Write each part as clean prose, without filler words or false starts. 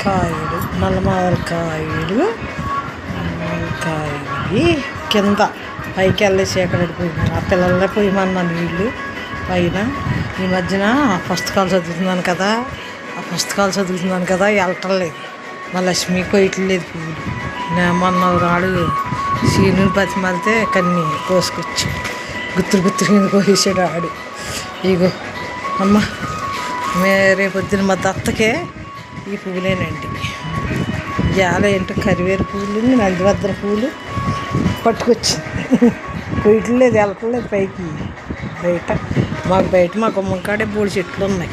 కాయలు నల్లమావిడికాయలు కింద పైకి వెళ్ళేసి ఎక్కడ పోయినాను. ఆ పిల్లలే పోయమన్నా నీళ్ళు పైన. ఈ మధ్యన పుస్తకాలు చదువుతున్నాను కదా, వెళ్ళటం లేదు. మా లక్ష్మి కొయ్యట్లేదు పువ్వులు. మొన్న రాడు సీనుని బతిమాలితే కన్నీ కోసుకొచ్చు గుత్తులు కోసేసాడు ఆడు. ఇగో అమ్మ రేపొద్దున మా దత్తకే ఈ పువ్వులేనండి. ఇవాళ ఏంటో కరివేరు పువ్వులు, నందివర్ధన పువ్వులు పట్టుకొచ్చింది. కొయ్యట్లేదు, వెళ్ళట్లేదు పైకి. బయట మా గుమ్మంకాడే 3 చెట్లు ఉన్నాయి.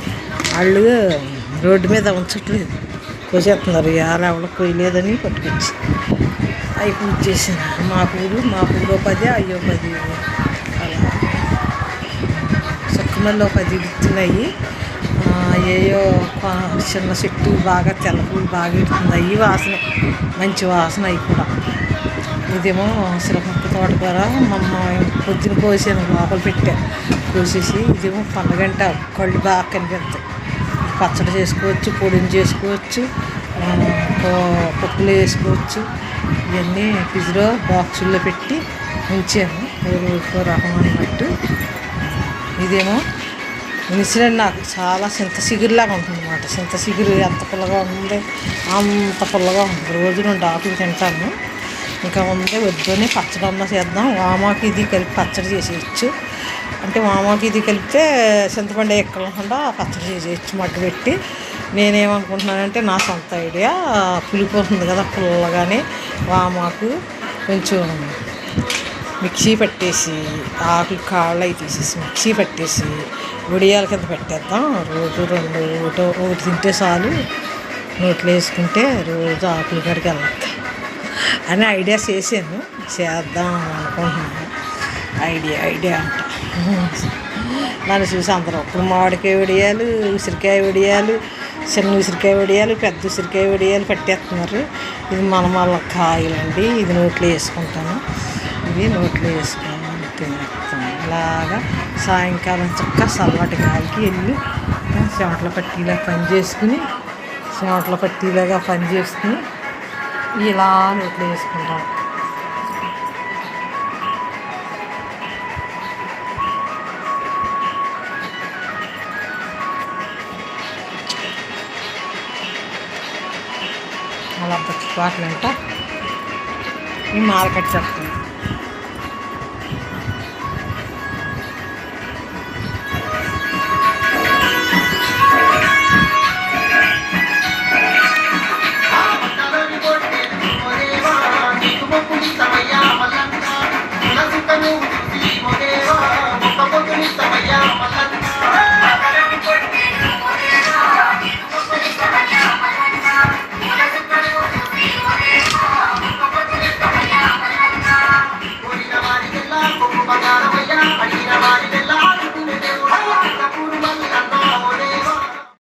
వాళ్ళు రోడ్డు మీద ఉంచట్లేదు, కోసేస్తున్నారు. ఇవాళ ఎవరు కొయ్యలేదని పట్టుకొచ్చి అవి పూజ చేసిన మా పూలు 10, అయ్యో 10 అలా సొక్కమల్లో 10 ఇస్తున్నాయి. ఏయో చిన్న చెట్టు బాగా తెల్ల పూలు బాగా ఇడుతుంది. అవి వాసన, మంచి వాసన అవి కూడా. ఇదేమో సిరపక్క తోటకూర మమ్మ పొద్దున కోసాను, లోపల పెట్టా కోసేసి. ఇదేమో పండగంట కళ్ళు బాగా కనిపిస్తాయి. పచ్చడి చేసుకోవచ్చు, పొడిని చేసుకోవచ్చు, పప్పులు వేసుకోవచ్చు. ఇవన్నీ ఫ్రిడ్జ్లో బాక్సుల్లో పెట్టి ఉంచాను, రోజుకో రకం అన్నట్టు. ఇదేమో మిశ్రమం నాకు చాలా చింత చిగురులాగా ఉంటుంది అన్నమాట. చింత చిగురు ఎంత పుల్లగా ఉంది, అంత పుల్లగా ఉంటుంది. రోజు 2 ఆకులు తింటాను. ఇంకా ఉంది వద్దని పచ్చడి అన్న చేద్దాం. వామాకు ఇది కలిపి పచ్చడి చేసేయచ్చు. అంటే వామాకు ఇది కలిపితే చింతపండు ఎక్కకుండా పచ్చడి చేసేయచ్చు మట్టు పెట్టి. నేనేమనుకుంటున్నానంటే నా సొంత ఐడియా, పులుపు వస్తుంది కదా పుల్లగానే, వామాకు కొంచెం మిక్సీ పట్టేసి ఆకులు కాళ్ళు అవి తీసేసి మిక్సీ పట్టేసి వడియాల కింద పెట్టేద్దాం. రోజు 2 ఒకటి తింటే చాలు, నోట్లో వేసుకుంటే రోజు ఆకులు కాడికి వెళ్ళొద్దాం అని ఐడియా చేశాను. చేద్దాం అనుకుంటున్నాను. ఐడియా అంట. నన్ను చూసి అందరూ ఇప్పుడు మామిడికాయ వడియాలు, ఉసిరికాయ వడియాలు, చిన్న ఉసిరికాయ వడియాలు, పెద్ద ఉసిరికాయ వడియాలు పట్టేస్తున్నారు. ఇది మన కాయలండి. ఇది నోట్లో వేసుకుంటాను. ఇది నోట్లో వేసుకొని తినేస్తాను. ఇలాగా సాయంకాలం చక్క చల్లటి గాలికి వెళ్ళి చెమటల పట్టీలాగా పని చేసుకుని ఇలా నోట్లో వేసుకుంటాను. అలా పచ్చిపాటలంట ఈ మార్కెట్ చెప్తాను.